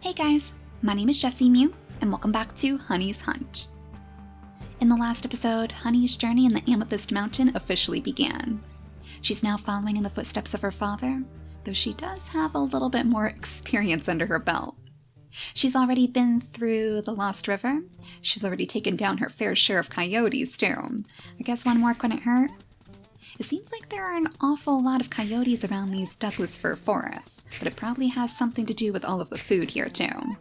Hey guys, my name is JessiMew, and welcome back to Honey's Hunt. In the last episode, Honey's journey in the Amethyst Mountain officially began. She's now following in the footsteps of her father, though she does have a little bit more experience under her belt. She's already been through the Lost River. She's already taken down her fair share of coyotes too. I guess one more couldn't hurt. It seems like there are an awful lot of coyotes around these Douglas fir forests, but it probably has something to do with all of the food here too.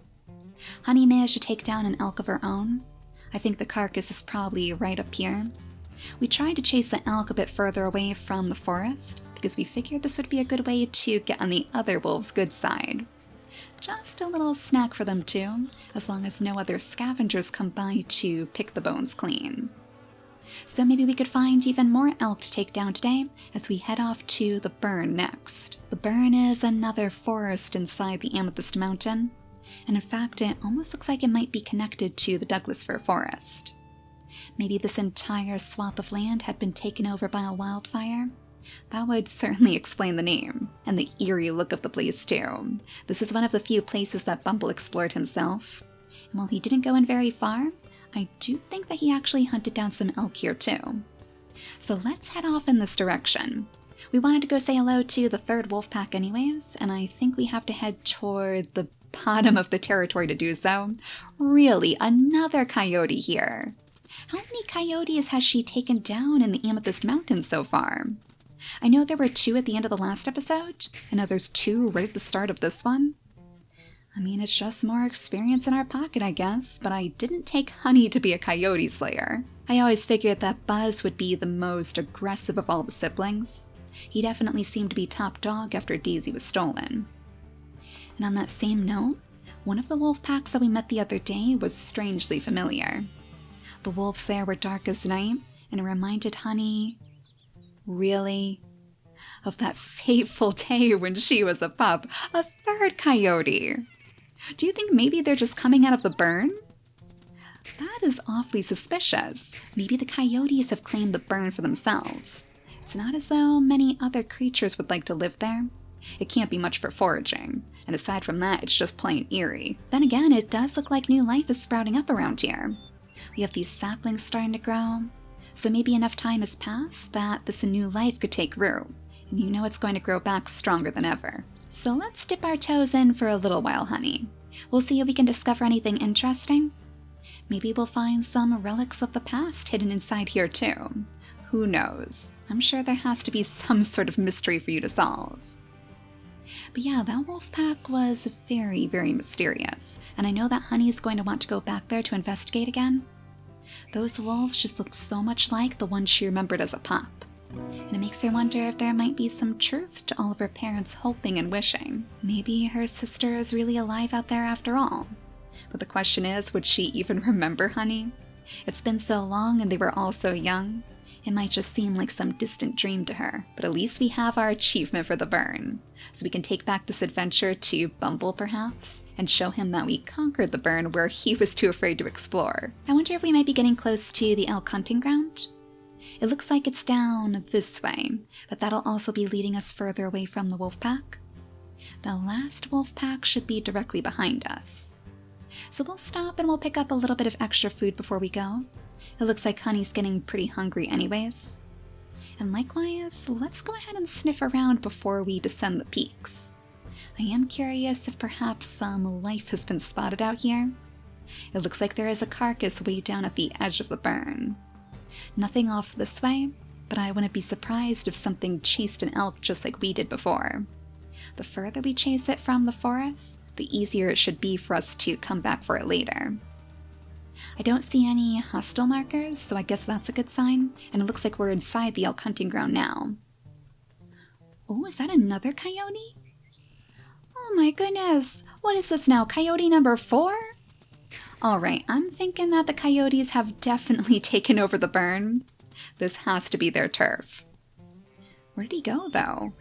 Honey managed to take down an elk of her own. I think the carcass is probably right up here. We tried to chase the elk a bit further away from the forest, because we figured this would be a good way to get on the other wolves' good side. Just a little snack for them too, as long as no other scavengers come by to pick the bones clean. So maybe we could find even more elk to take down today as we head off to the Burn next. The Burn is another forest inside the Amethyst Mountain, and in fact it almost looks like it might be connected to the Douglas fir forest. Maybe this entire swath of land had been taken over by a wildfire? That would certainly explain the name, and the eerie look of the place too. This is one of the few places that Bumble explored himself, and while he didn't go in very far, I do think that he actually hunted down some elk here too. So let's head off in this direction. We wanted to go say hello to the third wolf pack anyways, and I think we have to head toward the bottom of the territory to do so. Really, another coyote here. How many coyotes has she taken down in the Amethyst Mountain so far? I know there were 2 at the end of the last episode, and now there's 2 right at the start of this one. I mean, it's just more experience in our pocket, I guess, but I didn't take Honey to be a coyote slayer. I always figured that Buzz would be the most aggressive of all the siblings. He definitely seemed to be top dog after Daisy was stolen. And on that same note, one of the wolf packs that we met the other day was strangely familiar. The wolves there were dark as night, and it reminded Honey, really, of that fateful day when she was a pup, a third coyote. Do you think maybe they're just coming out of the burn? That is awfully suspicious. Maybe the coyotes have claimed the burn for themselves. It's not as though many other creatures would like to live there. It can't be much for foraging, and aside from that, it's just plain eerie. Then again, it does look like new life is sprouting up around here. We have these saplings starting to grow, so maybe enough time has passed that this new life could take root, and you know it's going to grow back stronger than ever. So let's dip our toes in for a little while, Honey. We'll see if we can discover anything interesting. Maybe we'll find some relics of the past hidden inside here too. Who knows? I'm sure there has to be some sort of mystery for you to solve. But yeah, that wolf pack was very, very mysterious, and I know that Honey is going to want to go back there to investigate again. Those wolves just look so much like the ones she remembered as a pup. And it makes her wonder if there might be some truth to all of her parents' hoping and wishing. Maybe her sister is really alive out there after all. But the question is, would she even remember Honey? It's been so long and they were all so young. It might just seem like some distant dream to her. But at least we have our achievement for the burn. So we can take back this adventure to Bumble perhaps, and show him that we conquered the burn where he was too afraid to explore. I wonder if we might be getting close to the elk hunting ground? It looks like it's down this way, but that'll also be leading us further away from the wolf pack. The last wolf pack should be directly behind us. So we'll stop and we'll pick up a little bit of extra food before we go. It looks like Honey's getting pretty hungry anyways. And likewise, let's go ahead and sniff around before we descend the peaks. I am curious if perhaps some life has been spotted out here. It looks like there is a carcass way down at the edge of the burn. Nothing off this way, but I wouldn't be surprised if something chased an elk just like we did before. The further we chase it from the forest, the easier it should be for us to come back for it later. I don't see any hostile markers, so I guess that's a good sign, and it looks like we're inside the elk hunting ground now. Oh, is that another coyote? Oh my goodness, what is this now, coyote number 4? Alright, I'm thinking that the coyotes have definitely taken over the burn. This has to be their turf. Where did he go, though?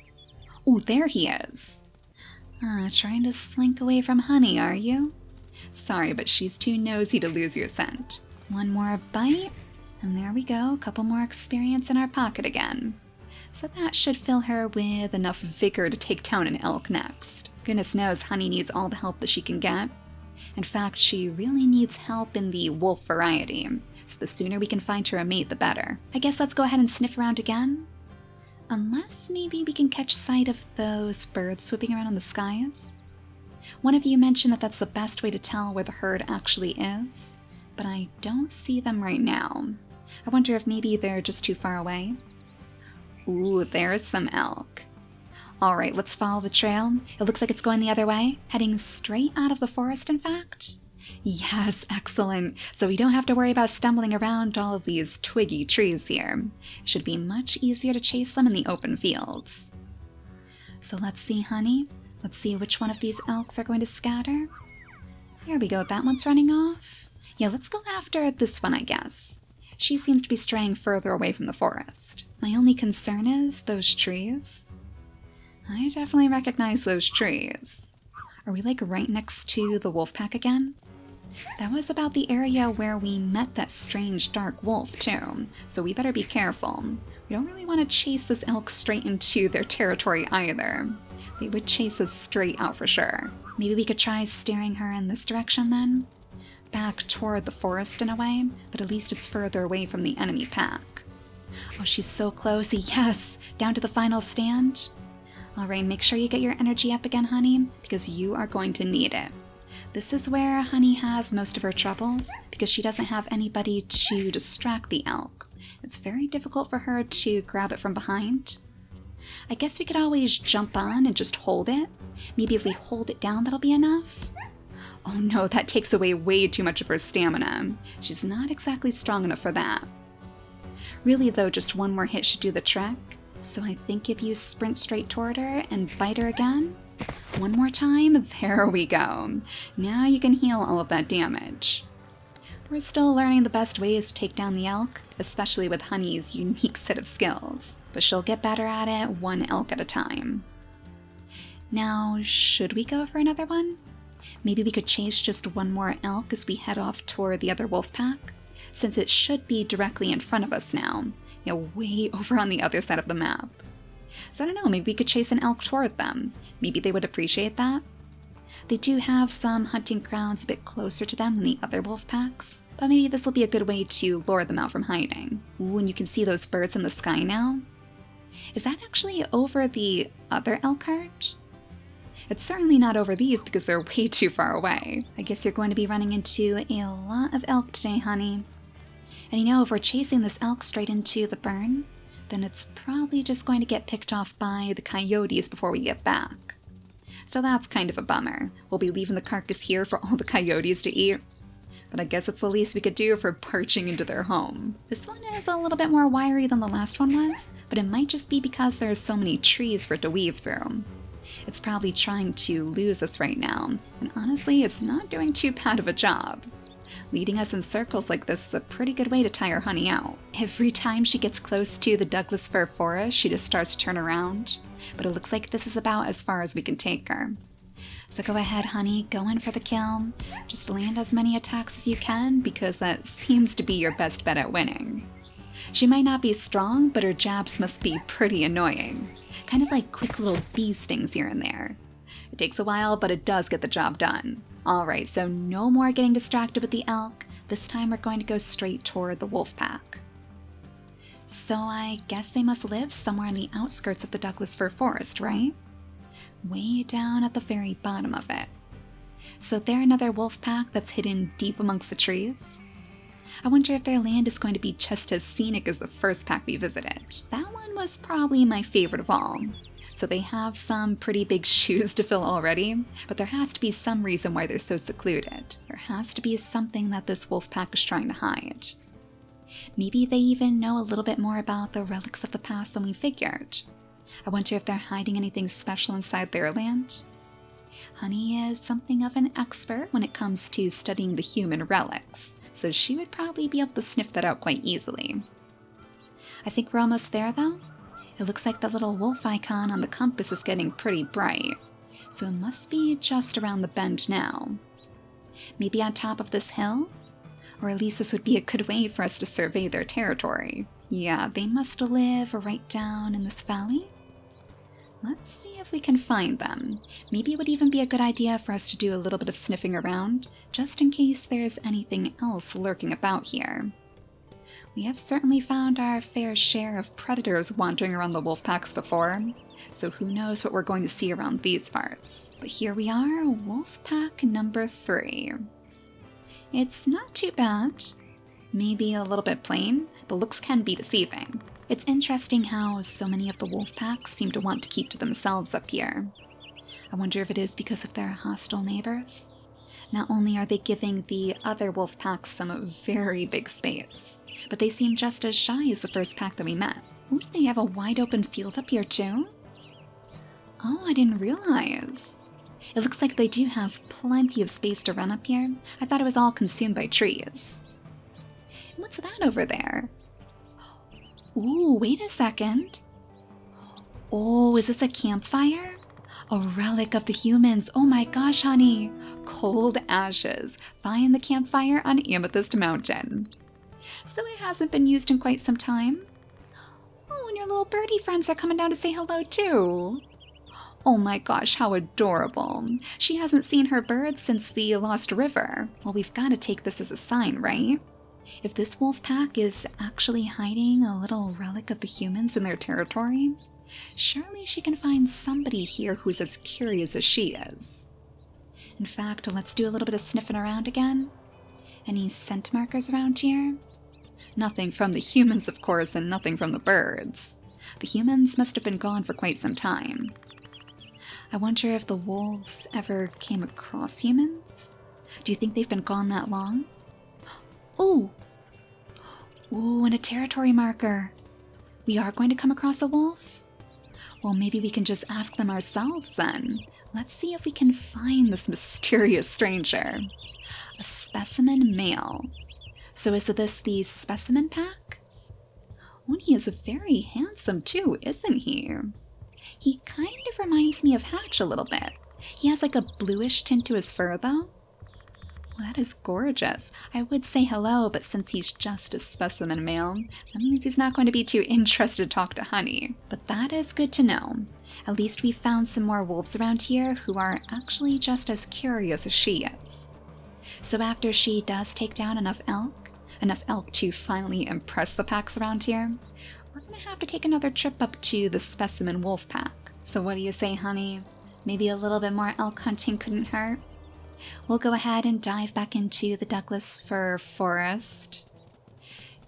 Oh, there he is. Trying to slink away from Honey, are you? Sorry, but she's too nosy to lose your scent. One more bite, and there we go, a couple more experience in our pocket again. So that should fill her with enough vigor to take down an elk next. Goodness knows Honey needs all the help that she can get. In fact, she really needs help in the wolf variety, so the sooner we can find her a mate, the better. I guess let's go ahead and sniff around again. Unless maybe we can catch sight of those birds swooping around in the skies. One of you mentioned that that's the best way to tell where the herd actually is, but I don't see them right now. I wonder if maybe they're just too far away. Ooh, there's some elk. Alright, let's follow the trail. It looks like it's going the other way, heading straight out of the forest, in fact. Yes, excellent. So we don't have to worry about stumbling around all of these twiggy trees here. It should be much easier to chase them in the open fields. So let's see, Honey. Let's see which one of these elks are going to scatter. There we go, that one's running off. Yeah, let's go after this one, I guess. She seems to be straying further away from the forest. My only concern is those trees. I definitely recognize those trees. Are we like right next to the wolf pack again? That was about the area where we met that strange dark wolf too, so we better be careful. We don't really want to chase this elk straight into their territory either. They would chase us straight out for sure. Maybe we could try steering her in this direction then? Back toward the forest in a way, but at least it's further away from the enemy pack. Oh, she's so close. Yes! Down to the final stand. Alright, make sure you get your energy up again, Honey, because you are going to need it. This is where Honey has most of her troubles, because she doesn't have anybody to distract the elk. It's very difficult for her to grab it from behind. I guess we could always jump on and just hold it. Maybe if we hold it down, that'll be enough. Oh no, that takes away way too much of her stamina. She's not exactly strong enough for that. Really though, just one more hit should do the trick. So I think if you sprint straight toward her and bite her again, one more time, there we go. Now you can heal all of that damage. We're still learning the best ways to take down the elk, especially with Honey's unique set of skills, but she'll get better at it one elk at a time. Now, should we go for another one? Maybe we could chase just one more elk as we head off toward the other wolf pack, since it should be directly in front of us now. Way over on the other side of the map. So I don't know, maybe we could chase an elk toward them. Maybe they would appreciate that. They do have some hunting grounds a bit closer to them than the other wolf packs, but maybe this will be a good way to lure them out from hiding. Ooh, and you can see those birds in the sky now. Is that actually over the other elk herd? It's certainly not over these because they're way too far away. I guess you're going to be running into a lot of elk today, Honey. And you know, if we're chasing this elk straight into the burn, then it's probably just going to get picked off by the coyotes before we get back. So that's kind of a bummer. We'll be leaving the carcass here for all the coyotes to eat. But I guess it's the least we could do for parching into their home. This one is a little bit more wiry than the last one was, but it might just be because there's so many trees for it to weave through. It's probably trying to lose us right now, and honestly, it's not doing too bad of a job. Leading us in circles like this is a pretty good way to tire Honey out. Every time she gets close to the Douglas fir forest, she just starts to turn around. But it looks like this is about as far as we can take her. So go ahead, Honey, go in for the kill. Just land as many attacks as you can, because that seems to be your best bet at winning. She might not be strong, but her jabs must be pretty annoying. Kind of like quick little bee stings here and there. It takes a while, but it does get the job done. Alright, so no more getting distracted with the elk. This time we're going to go straight toward the wolf pack. So I guess they must live somewhere on the outskirts of the Douglas fir forest, right? Way down at the very bottom of it. So they're another wolf pack that's hidden deep amongst the trees. I wonder if their land is going to be just as scenic as the first pack we visited. That one was probably my favorite of all. So they have some pretty big shoes to fill already, but there has to be some reason why they're so secluded. There has to be something that this wolf pack is trying to hide. Maybe they even know a little bit more about the relics of the past than we figured. I wonder if they're hiding anything special inside their land. Honey is something of an expert when it comes to studying the human relics, so she would probably be able to sniff that out quite easily. I think we're almost there though. It looks like that little wolf icon on the compass is getting pretty bright, so it must be just around the bend now. Maybe on top of this hill? Or at least this would be a good way for us to survey their territory. Yeah, they must live right down in this valley. Let's see if we can find them. Maybe it would even be a good idea for us to do a little bit of sniffing around, just in case there's anything else lurking about here. We have certainly found our fair share of predators wandering around the wolf packs before, so who knows what we're going to see around these parts. But here we are, wolf pack number 3. It's not too bad. Maybe a little bit plain, but looks can be deceiving. It's interesting how so many of the wolf packs seem to want to keep to themselves up here. I wonder if it is because of their hostile neighbors. Not only are they giving the other wolf packs some very big space, but they seem just as shy as the first pack that we met. Oh, do they have a wide open field up here too? Oh, I didn't realize. It looks like they do have plenty of space to run up here. I thought it was all consumed by trees. What's that over there? Ooh, wait a second. Oh, is this a campfire? A relic of the humans. Oh my gosh, honey. Cold ashes. Find the campfire on Amethyst Mountain. So it hasn't been used in quite some time. Oh, and your little birdie friends are coming down to say hello too. Oh my gosh, how adorable. She hasn't seen her birds since the Lost River. Well, we've got to take this as a sign, right? If this wolf pack is actually hiding a little relic of the humans in their territory, surely she can find somebody here who's as curious as she is. In fact, let's do a little bit of sniffing around again. Any scent markers around here? Nothing from the humans, of course, and nothing from the birds. The humans must have been gone for quite some time. I wonder if the wolves ever came across humans? Do you think they've been gone that long? Oh! Ooh, and a territory marker. We are going to come across a wolf? Well, maybe we can just ask them ourselves then. Let's see if we can find this mysterious stranger. A specimen male. So is this the specimen pack? Oh, he is very handsome too, isn't he? He kind of reminds me of Hatch a little bit. He has like a bluish tint to his fur though. Well, that is gorgeous. I would say hello, but since he's just a specimen male, that means he's not going to be too interested to talk to Honey. But that is good to know. At least we found some more wolves around here who are actually just as curious as she is. So after she does take down enough elk to finally impress the packs around here, we're gonna have to take another trip up to the specimen wolf pack. So what do you say, Honey? Maybe a little bit more elk hunting couldn't hurt? We'll go ahead and dive back into the Douglas fir forest.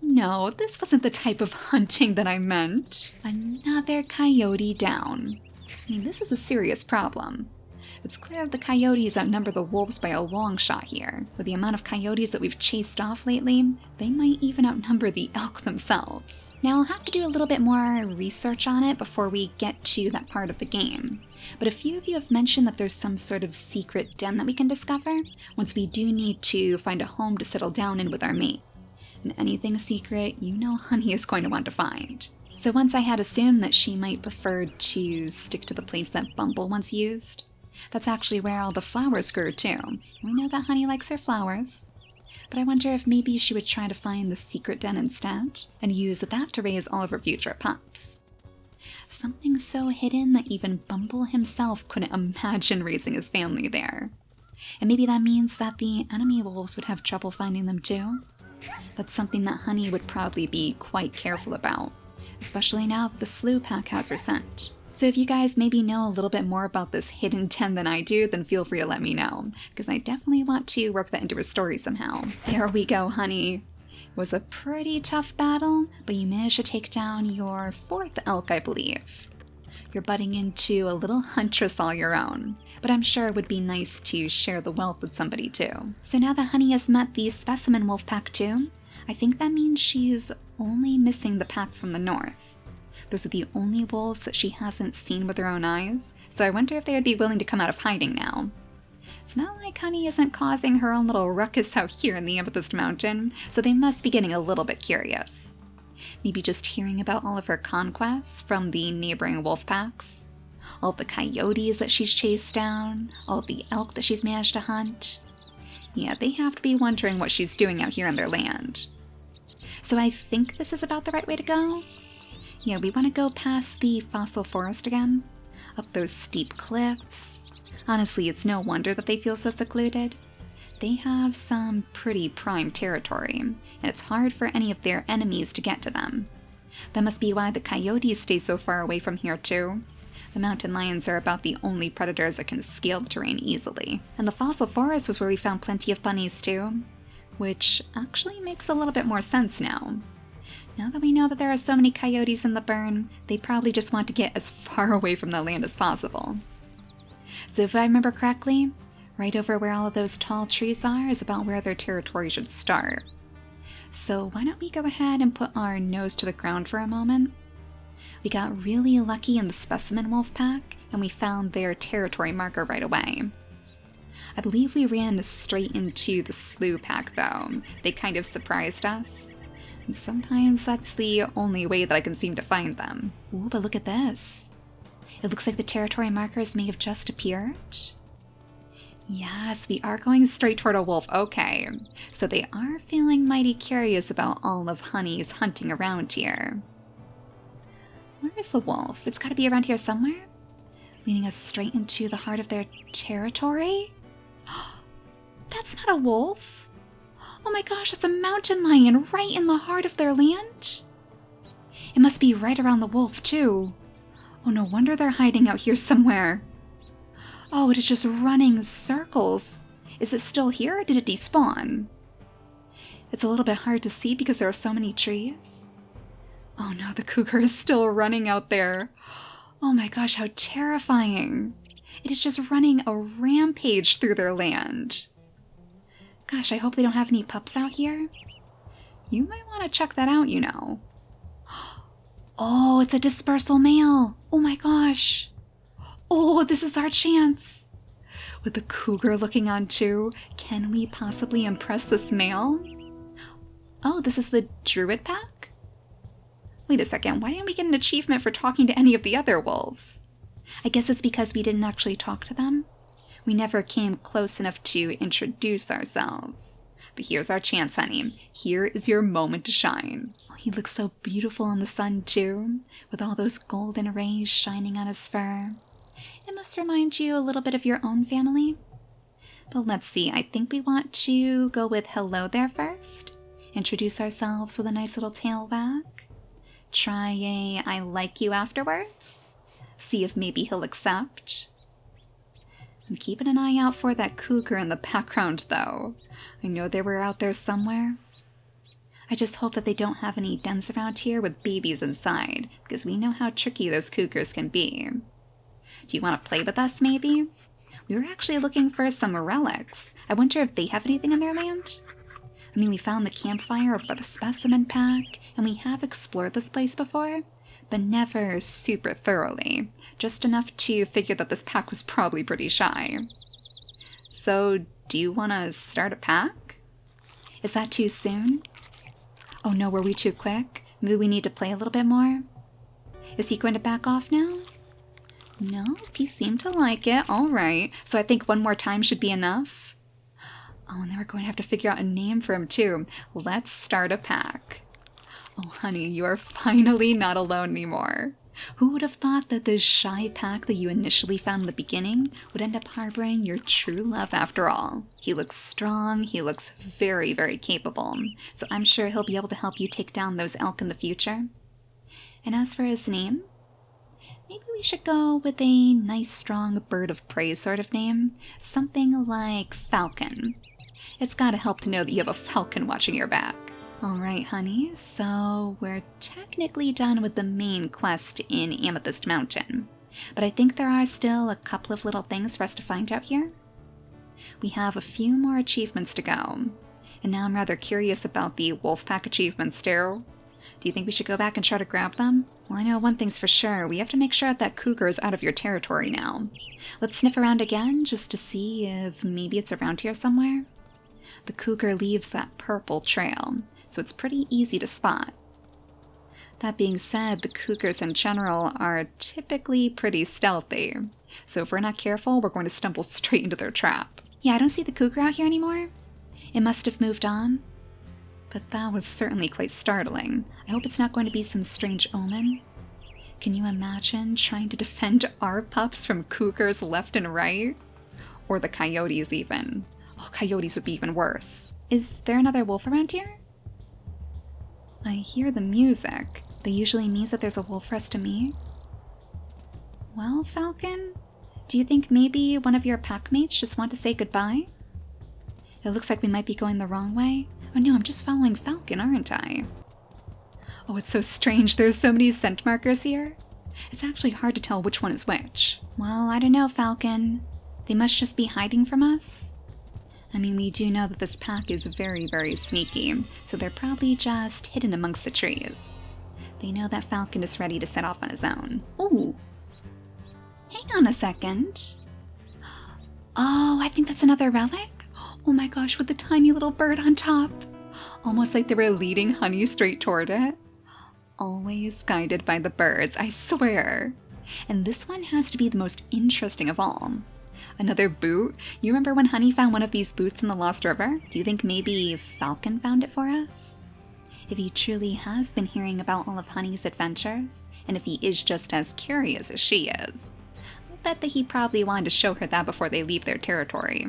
No, this wasn't the type of hunting that I meant. Another coyote down. I mean, this is a serious problem. It's clear that the coyotes outnumber the wolves by a long shot here. With the amount of coyotes that we've chased off lately, they might even outnumber the elk themselves. Now, I'll have to do a little bit more research on it before we get to that part of the game. But a few of you have mentioned that there's some sort of secret den that we can discover once we do need to find a home to settle down in with our mate. And anything secret, you know Honey is going to want to find. So once I had assumed that she might prefer to stick to the place that Bumble once used, that's actually where all the flowers grew too. We know that Honey likes her flowers. But I wonder if maybe she would try to find the secret den instead and use that to raise all of her future pups. Something so hidden that even Bumble himself couldn't imagine raising his family there. And maybe that means that the enemy wolves would have trouble finding them too. That's something that Honey would probably be quite careful about, especially now that the Slough pack has her scent. So if you guys maybe know a little bit more about this hidden den than I do, then feel free to let me know, because I definitely want to work that into a story somehow. There we go, Honey. It was a pretty tough battle, but you managed to take down your 4th elk, I believe. You're butting into a little huntress all your own, but I'm sure it would be nice to share the wealth with somebody too. So now that Honey has met the specimen wolf pack too, I think that means she's only missing the pack from the north. Those are the only wolves that she hasn't seen with her own eyes, so I wonder if they would be willing to come out of hiding now. It's not like Honey isn't causing her own little ruckus out here in the Amethyst Mountain, so they must be getting a little bit curious. Maybe just hearing about all of her conquests from the neighboring wolf packs, all of the coyotes that she's chased down, all of the elk that she's managed to hunt. Yeah, they have to be wondering what she's doing out here on their land. So I think this is about the right way to go. Yeah, we want to go past the fossil forest again. up those steep cliffs. Honestly, it's no wonder that they feel so secluded. They have some pretty prime territory, and it's hard for any of their enemies to get to them. That must be why the coyotes stay so far away from here too. The mountain lions are about the only predators that can scale the terrain easily. And the fossil forest was where we found plenty of bunnies too, which actually makes a little bit more sense now. Now that we know that there are so many coyotes in the burn, they probably just want to get as far away from the land as possible. So if I remember correctly, right over where all of those tall trees are is about where their territory should start. So why don't we go ahead and put our nose to the ground for a moment? We got really lucky in the specimen wolf pack, and we found their territory marker right away. I believe we ran straight into the slough pack though. They kind of surprised us. And sometimes that's the only way that I can seem to find them. Ooh, but look at this. It looks like the territory markers may have just appeared. Yes, we are going straight toward a wolf. Okay, so they are feeling mighty curious about all of Honey's hunting around here. Where is the wolf? It's got to be around here somewhere. Leading us straight into the heart of their territory? That's not a wolf. Oh my gosh, that's a mountain lion right in the heart of their land. It must be right around the wolf too. Oh, no wonder they're hiding out here somewhere. Oh, it is just running circles. Is it still here or did it despawn? It's a little bit hard to see because there are so many trees. Oh no, the cougar is still running out there. Oh my gosh, how terrifying. It is just running a rampage through their land. Gosh, I hope they don't have any pups out here. You might want to check that out, you know. Oh, it's a dispersal male. Oh my gosh. Oh, this is our chance. With the cougar looking on too, can we possibly impress this male? Oh, this is the druid pack? Wait a second, why didn't we get an achievement for talking to any of the other wolves? I guess it's because we didn't actually talk to them. We never came close enough to introduce ourselves. But here's our chance, honey. Here is your moment to shine. Oh, he looks so beautiful in the sun too, with all those golden rays shining on his fur. It must remind you a little bit of your own family. But let's see, I think we want to go with hello there first. Introduce ourselves with a nice little tail wag. Try a I like you afterwards. See if maybe he'll accept. I'm keeping an eye out for that cougar in the background though. I know they were out there somewhere. I just hope that they don't have any dens around here with babies inside, because we know how tricky those cougars can be. Do you want to play with us, maybe? We were actually looking for some relics. I wonder if they have anything in their land? I mean, we found the campfire over by the specimen pack, and we have explored this place before, but never super thoroughly. Just enough to figure that this pack was probably pretty shy. So, do you want to start a pack? Is that too soon? Oh no, were we too quick? Maybe we need to play a little bit more? Is he going to back off now? No, he seemed to like it. Alright, so I think one more time should be enough. Oh, and then we're going to have to figure out a name for him too. Let's start a pack. Oh honey, you are finally not alone anymore. Who would have thought that this shy pack that you initially found in the beginning would end up harboring your true love after all? He looks strong, he looks very, very capable, so I'm sure he'll be able to help you take down those elk in the future. And as for his name, maybe we should go with a nice strong bird of prey sort of name. Something like Falcon. It's gotta help to know that you have a falcon watching your back. Alright, honey, so we're technically done with the main quest in Amethyst Mountain. But I think there are still a couple of little things for us to find out here. We have a few more achievements to go. And now I'm rather curious about the Wolfpack achievements too. Do you think we should go back and try to grab them? Well, I know one thing's for sure. We have to make sure that cougar is out of your territory now. Let's sniff around again just to see if maybe it's around here somewhere. The cougar leaves that purple trail, so it's pretty easy to spot. That being said, the cougars in general are typically pretty stealthy, so if we're not careful, we're going to stumble straight into their trap. Yeah, I don't see the cougar out here anymore. It must have moved on. But that was certainly quite startling. I hope it's not going to be some strange omen. Can you imagine trying to defend our pups from cougars left and right? Or the coyotes even. Oh, coyotes would be even worse. Is there another wolf around here? I hear the music. That usually means that there's a wolf for us to meet. Well, Falcon, do you think maybe one of your packmates just want to say goodbye? It looks like we might be going the wrong way. Oh no, I'm just following Falcon, aren't I? Oh, it's so strange. There's so many scent markers here. It's actually hard to tell which one is which. Well, I don't know, Falcon. They must just be hiding from us. I mean, we do know that this pack is very, very sneaky, so they're probably just hidden amongst the trees. They know that Falcon is ready to set off on his own. Ooh! Hang on a second. Oh, I think that's another relic? Oh my gosh, with the tiny little bird on top. Almost like they were leading Honey straight toward it. Always guided by the birds, I swear. And this one has to be the most interesting of all. Another boot? You remember when Honey found one of these boots in the Lost River? Do you think maybe Falcon found it for us? If he truly has been hearing about all of Honey's adventures, and if he is just as curious as she is, I bet that he probably wanted to show her that before they leave their territory.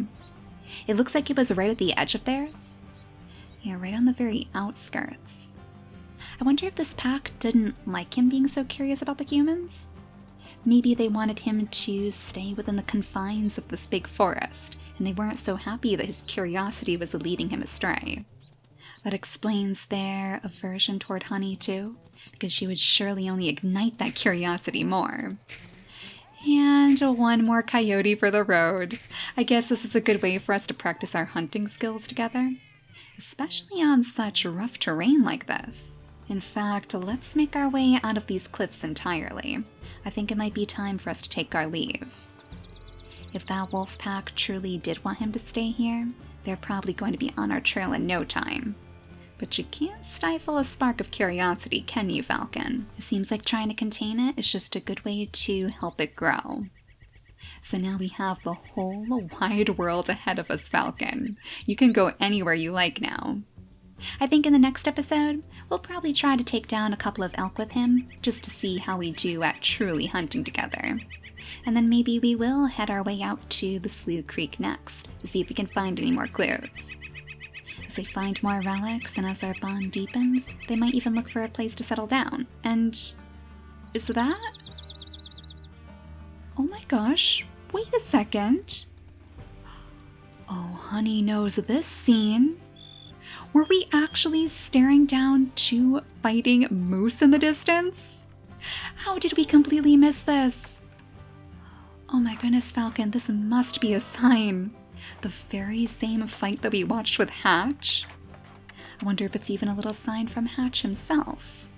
It looks like it was right at the edge of theirs. Yeah, right on the very outskirts. I wonder if this pack didn't like him being so curious about the humans? Maybe they wanted him to stay within the confines of this big forest, and they weren't so happy that his curiosity was leading him astray. That explains their aversion toward Honey too, because she would surely only ignite that curiosity more. And one more coyote for the road. I guess this is a good way for us to practice our hunting skills together, especially on such rough terrain like this. In fact, let's make our way out of these cliffs entirely. I think it might be time for us to take our leave. If that wolf pack truly did want him to stay here, they're probably going to be on our trail in no time. But you can't stifle a spark of curiosity, can you, Falcon? It seems like trying to contain it is just a good way to help it grow. So now we have the whole wide world ahead of us, Falcon. You can go anywhere you like now. I think in the next episode, we'll probably try to take down a couple of elk with him, just to see how we do at truly hunting together. And then maybe we will head our way out to the Slough Creek next, to see if we can find any more clues. As they find more relics, and as their bond deepens, they might even look for a place to settle down. And is that? Oh my gosh, wait a second. Oh, Honey knows this scene. Were we actually staring down two fighting moose in the distance? How did we completely miss this? Oh my goodness, Falcon, this must be a sign. The very same fight that we watched with Hatch. I wonder if it's even a little sign from Hatch himself.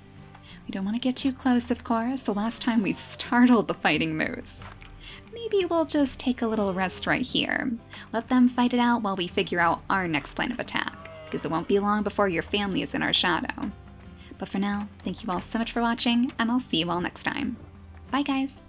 We don't want to get too close, of course. The last time we startled the fighting moose. Maybe we'll just take a little rest right here. Let them fight it out while we figure out our next plan of attack, because it won't be long before your family is in our shadow. But for now, thank you all so much for watching, and I'll see you all next time. Bye, guys!